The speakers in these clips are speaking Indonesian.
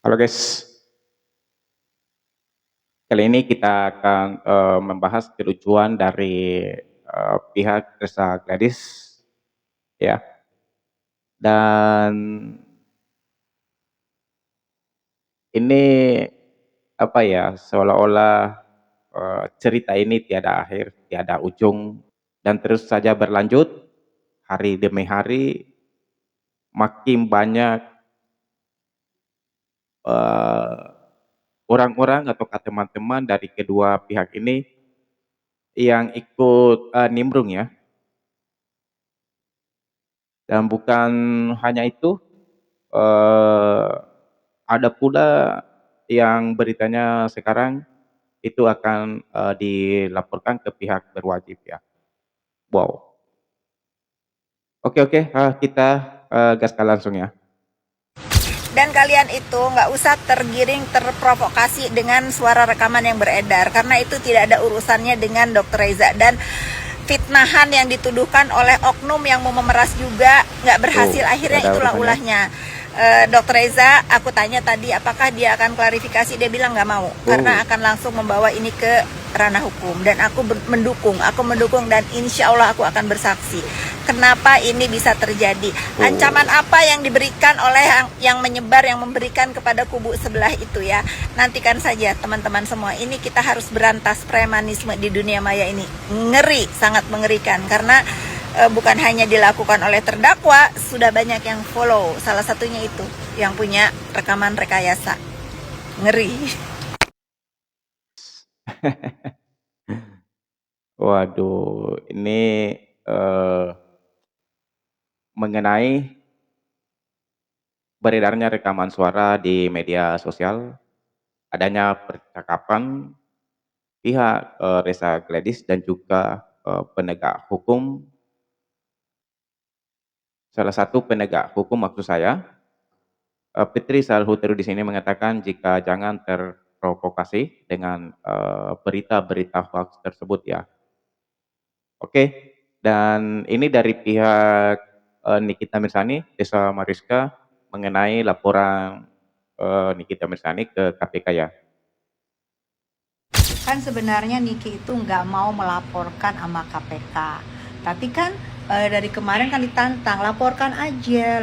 Halo guys, kali ini kita akan membahas kelucuan dari pihak Reza Gladys ya. Dan ini apa ya, seolah-olah cerita ini tiada akhir, tiada ujung dan terus saja berlanjut hari demi hari. Makin banyak eh, orang-orang atau teman-teman dari kedua pihak ini yang ikut nimbrung ya. Dan bukan hanya itu, eh, ada pula yang beritanya sekarang itu akan dilaporkan ke pihak berwajib ya. Wow. Oke oke, kita gaskan langsung ya. Dan kalian itu nggak usah tergiring, terprovokasi dengan suara rekaman yang beredar, karena itu tidak ada urusannya dengan Dr. Reza. Dan fitnahan yang dituduhkan oleh oknum yang mau memeras juga nggak berhasil. Akhirnya itulah ulahnya. Dr. Reza, aku tanya tadi apakah dia akan klarifikasi, dia bilang nggak mau, karena akan langsung membawa ini ke ranah hukum. Dan aku mendukung dan insya Allah aku akan bersaksi. Kenapa ini bisa terjadi? Ancaman apa yang diberikan oleh yang menyebar, yang memberikan kepada kubu sebelah itu ya? Nantikan saja teman-teman semua. Ini kita harus berantas premanisme di dunia maya ini. Ngeri, sangat mengerikan, karena bukan hanya dilakukan oleh terdakwa, sudah banyak yang follow. Salah satunya itu yang punya rekaman rekayasa. Ngeri. Waduh, ini eh, mengenai beredarnya rekaman suara di media sosial, adanya percakapan pihak Reza Gladys dan juga penegak hukum. Salah satu penegak hukum maksud saya, Fitri Salhuteru di sini mengatakan jika jangan terprovokasi dengan berita-berita hoax tersebut ya. Oke, dan ini dari pihak Nikita Mirzani, Desa Mariska mengenai laporan Nikita Mirzani ke KPK ya. Kan sebenarnya Niki itu nggak mau melaporkan sama KPK, tapi kan dari kemarin kan ditantang, laporkan aja.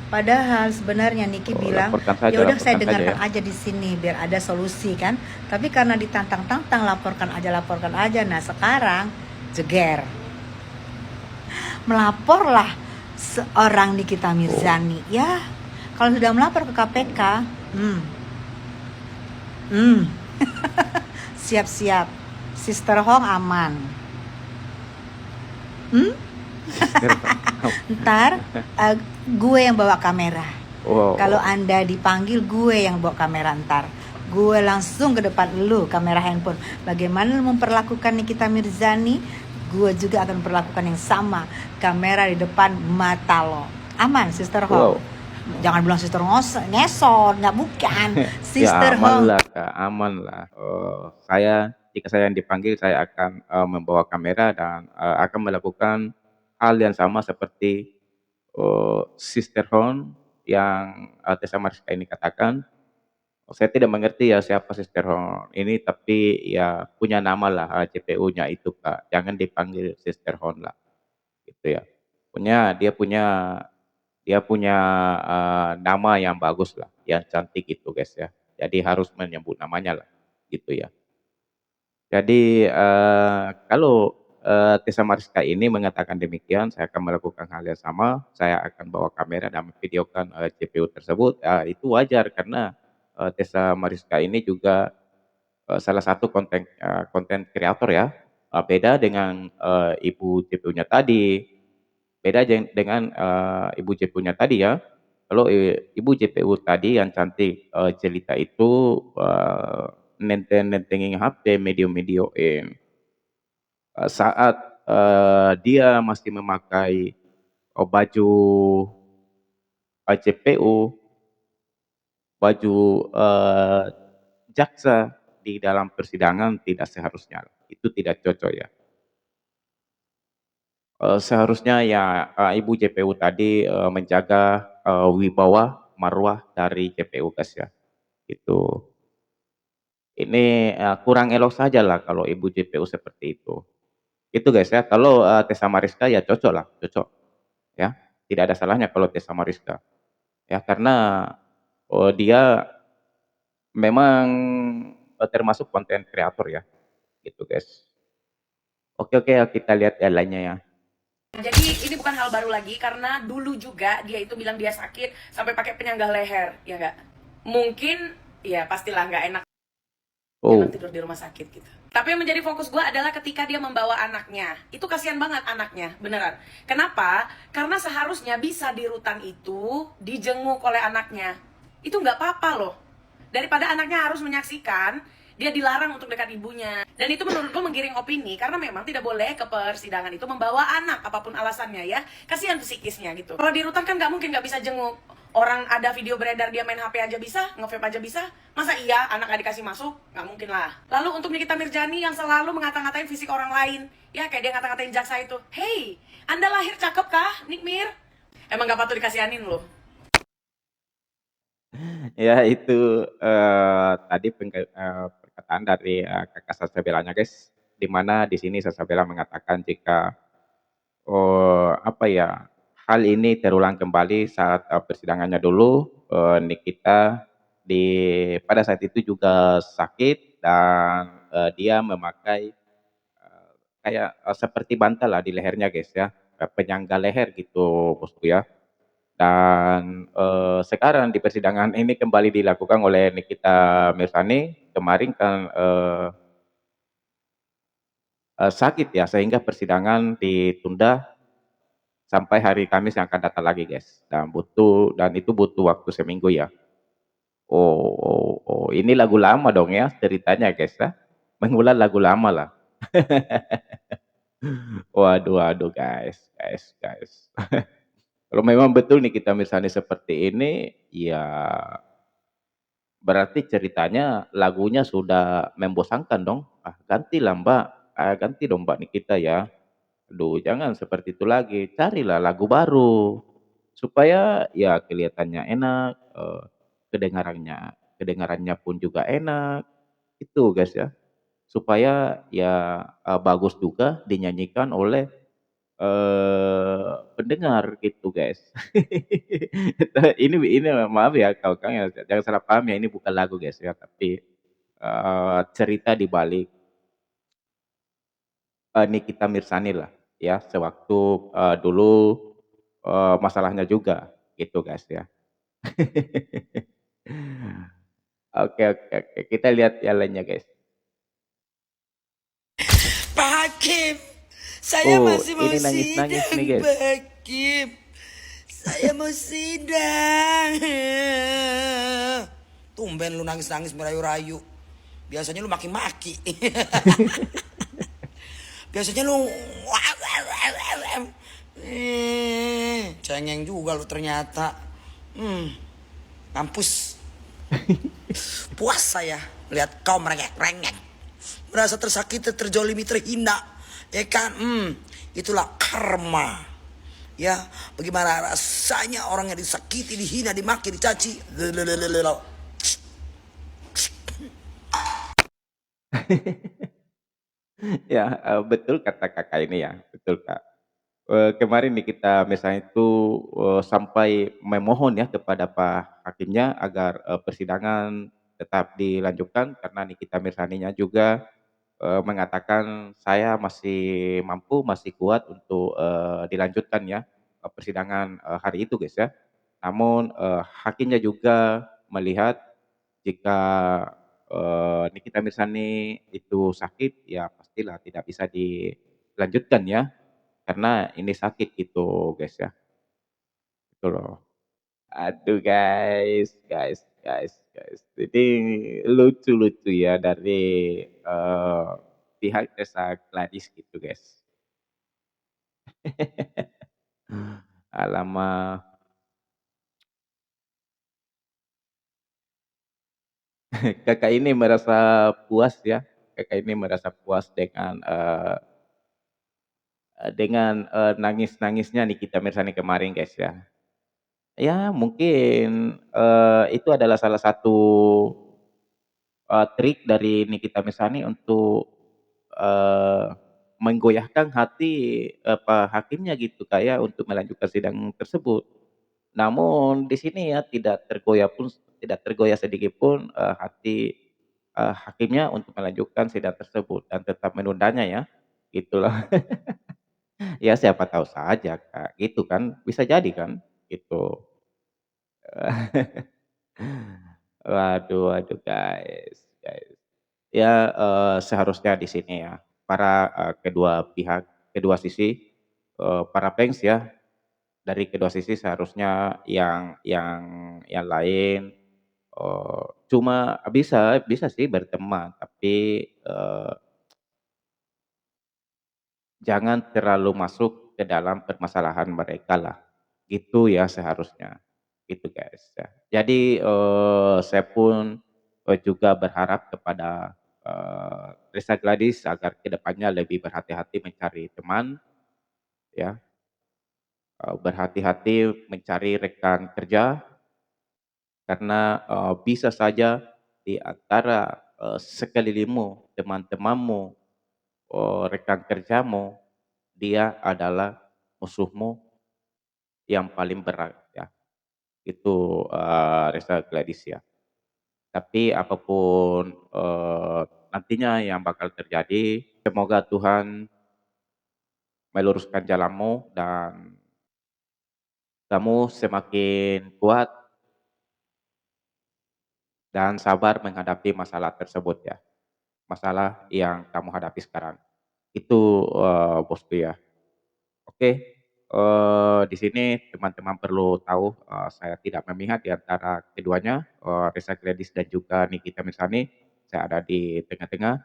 Padahal sebenarnya Niki bilang ya udah saya dengarkan aja di sini biar ada solusi kan. Tapi karena ditantang-tantang laporkan aja. Nah sekarang jeger, melaporlah seorang Nikita Mirzani ya. Kalau sudah melapor ke KPK, siap-siap, Sister Hong aman. Ntar gue yang bawa kamera. Kalau Anda dipanggil, gue yang bawa kamera ntar. Gue langsung ke depan lu, kamera handphone. Bagaimana lu memperlakukan Nikita Mirzani, gue juga akan memperlakukan yang sama. Kamera di depan mata lo. Aman, Sister Hong. Jangan bilang Sister ngesot, nggak, bukan. Sister ya, aman Hong. lah, Kak, aman lah. Jika saya yang dipanggil, saya akan membawa kamera dan akan melakukan hal yang sama seperti Sister Hon yang Tessa Mariska ini katakan. Saya tidak mengerti ya siapa Sister Hon ini, tapi ya punya nama lah CPU-nya itu, Kak. Jangan dipanggil Sister Hon lah, gitu ya. Dia punya nama yang bagus lah, yang cantik itu guys ya. Jadi harus menyebut namanya lah, gitu ya. Jadi kalau Tessa Mariska ini mengatakan demikian, saya akan melakukan hal yang sama. Saya akan bawa kamera dan memvideokan CPU tersebut. Itu wajar karena Tessa Mariska ini juga salah satu konten kreator ya. Beda dengan ibu CPU-nya tadi. Beda dengan ibu JPU-nya tadi ya. Kalau ibu JPU tadi yang cantik cerita itu nenteng-nentengin HP, medium-medioin. Saat dia masih memakai baju JPU, baju jaksa di dalam persidangan tidak seharusnya. Itu tidak cocok ya. Seharusnya ya Ibu JPU tadi menjaga wibawa marwah dari JPU guys ya, gitu. Ini, kurang elok saja lah kalau ibu JPU seperti itu. Itu guys ya, kalau, Tessa Mariska ya cocok lah, cocok ya, tidak ada salahnya kalau Tessa Mariska, ya karena, dia memang, termasuk konten kreator ya, gitu guys. Oke oke, kita lihat yang lainnya ya. Jadi ini bukan hal baru lagi karena dulu juga dia itu bilang dia sakit sampai pakai penyangga leher, ya nggak? Mungkin ya pastilah nggak enak Oh, tidur di rumah sakit gitu. Tapi yang menjadi fokus gue adalah ketika dia membawa anaknya. Itu kasihan banget anaknya, beneran. Kenapa? Karena seharusnya bisa di rutan itu dijenguk oleh anaknya. Itu nggak apa-apa loh. Daripada anaknya harus menyaksikan dia dilarang untuk dekat ibunya. Dan itu menurut gue menggiring opini karena memang tidak boleh ke persidangan itu membawa anak apapun alasannya ya. Kasihan psikisnya gitu. Kalau di rutan kan nggak mungkin nggak bisa jenguk. Orang ada video beredar dia main HP aja bisa, nge-vape aja bisa. Masa iya anak gak dikasih masuk? Nggak mungkin lah. Lalu untuk Nikita Mirjani yang selalu mengata-ngatain fisik orang lain. Ya kayak dia ngata-ngatain jaksa itu. Hey, Anda lahir cakep kah, Nikmir? Emang gak patut dikasihanin loh. ya itu, tadi perkataan dari, Kakak Sasabelanya guys, di mana di sini Sasabela mengatakan jika, apa ya, hal ini terulang kembali saat, persidangannya dulu, Nikita pada saat itu juga sakit dan, dia memakai, kayak, seperti bantal lah di lehernya guys ya, penyangga leher gitu Bosku ya. Dan, sekarang di persidangan ini kembali dilakukan oleh Nikita Mirzani, kemarin kan, sakit ya sehingga persidangan ditunda sampai hari Kamis yang akan datang lagi guys, dan itu butuh waktu seminggu ya. Oh, ini lagu lama dong ya ceritanya guys ya, mengulang lagu lama lah. Waduh waduh guys. Kalau memang betul Nikita Mirzani seperti ini, ya berarti ceritanya lagunya sudah membosankan dong. Ah, gantilah Mbak, ganti dong Mbak Nikita ya. Aduh, jangan seperti itu lagi. Carilah lagu baru supaya ya kelihatannya enak, kedengarannya pun juga enak. Itu guys ya. Supaya ya bagus juga dinyanyikan oleh pendengar gitu guys. Ini maaf ya kawan-kawan ya, jangan salah paham ya, ini bukan lagu guys ya, tapi, cerita di balik, Nikita Mirzani lah ya, sewaktu, dulu, masalahnya juga gitu guys ya. Oke, kita lihat yang lainnya guys. Pak Hakim, saya Oh, masih mau ini nangis-nangis nih sidang, guys. Pak Hakim. Saya mau sidang. Tumben lu nangis-nangis merayu-rayu. Biasanya lu maki-maki. Biasanya lu cengeng juga lu ternyata. Mampus. Puas saya melihat kau merengek-rengek. Merasa tersakiti, terjolimi, terhina. Ya kan? Itulah karma. Ya, bagaimana rasanya orang yang disakiti, dihina, dimaki, dicaci. Ya, betul kata Kakak ini ya, betul Kak. Kemarin nih kita misalnya itu, sampai memohon ya kepada Pak Hakimnya agar, persidangan tetap dilanjutkan karena Nikita Mirzaninya juga, mengatakan, "Saya masih mampu, masih kuat untuk, dilanjutkan ya, persidangan, hari itu," guys ya. Namun, hakimnya juga melihat jika, Nikita Mirzani itu sakit, ya pastilah tidak bisa dilanjutkan ya. Karena ini sakit gitu guys ya, gitu loh. Aduh guys, ini lucu-lucu ya dari, pihak Tessa Gladys gitu guys. Alamak, Kakak ini merasa puas ya, Kakak ini merasa puas dengan, nangis-nangisnya Nikita Mirzani kemarin guys ya. Ya mungkin, itu adalah salah satu, trik dari Nikita Mirzani untuk, eee, menggoyahkan hati, hakimnya gitu Kak ya, untuk melanjutkan sidang tersebut. Namun di sini ya tidak tergoyah sedikit pun, hati, hakimnya untuk melanjutkan sidang tersebut dan tetap menundanya ya, gitu loh. Ya siapa tahu saja Kak, gitu kan, bisa jadi kan, gitu. Waduh waduh guys. Ya, seharusnya di sini ya, para, kedua pihak, kedua sisi, para fans ya, dari kedua sisi seharusnya yang lain, cuma bisa bisa sih berteman, tapi, jangan terlalu masuk ke dalam permasalahan mereka lah, gitu ya seharusnya, gitu guys ya. Jadi, saya pun, juga berharap kepada, Reza Gladys agar kedepannya lebih berhati-hati mencari teman ya, berhati-hati mencari rekan kerja karena, bisa saja di antara, sekelilingmu, teman-temanmu, rekan kerjamu, dia adalah musuhmu yang paling berat ya, itu, Reza Gladys ya. Tapi apapun, nantinya yang bakal terjadi, semoga Tuhan meluruskan jalanmu dan kamu semakin kuat dan sabar menghadapi masalah tersebut ya, masalah yang kamu hadapi sekarang. Itu, bosku ya. Oke, di sini teman-teman perlu tahu, saya tidak memihak di antara keduanya, Reza Gladys dan juga Nikita Mirzani. Saya ada di tengah-tengah,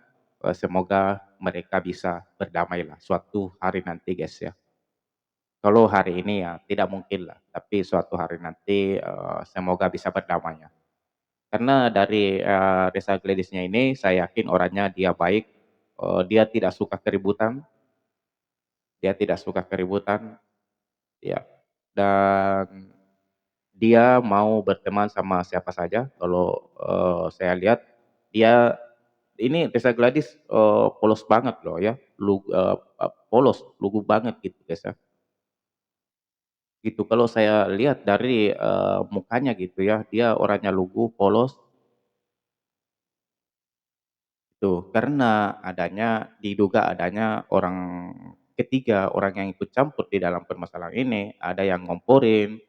semoga mereka bisa berdamailah suatu hari nanti guys ya. Kalau hari ini ya tidak mungkin lah, tapi suatu hari nanti, semoga bisa berdamai ya. Karena dari, Reza Gladys-nya ini saya yakin orangnya dia baik, dia tidak suka keributan, ya, dan dia mau berteman sama siapa saja kalau, saya lihat dia ini Reza Gladys, polos banget loh ya, polos, lugu banget gitu guys ya, gitu. Kalau saya lihat dari, mukanya gitu ya, dia orangnya lugu, polos, gitu. Karena diduga adanya orang ketiga, orang yang ikut campur di dalam permasalahan ini, ada yang ngomporin,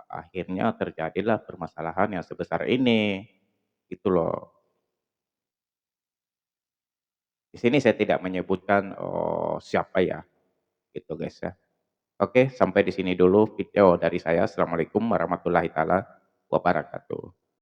akhirnya terjadilah permasalahan yang sebesar ini, gitu loh. Di sini saya tidak menyebutkan, siapa ya, gitu guys ya. Oke, sampai di sini dulu video dari saya. Assalamualaikum warahmatullahi taala wabarakatuh.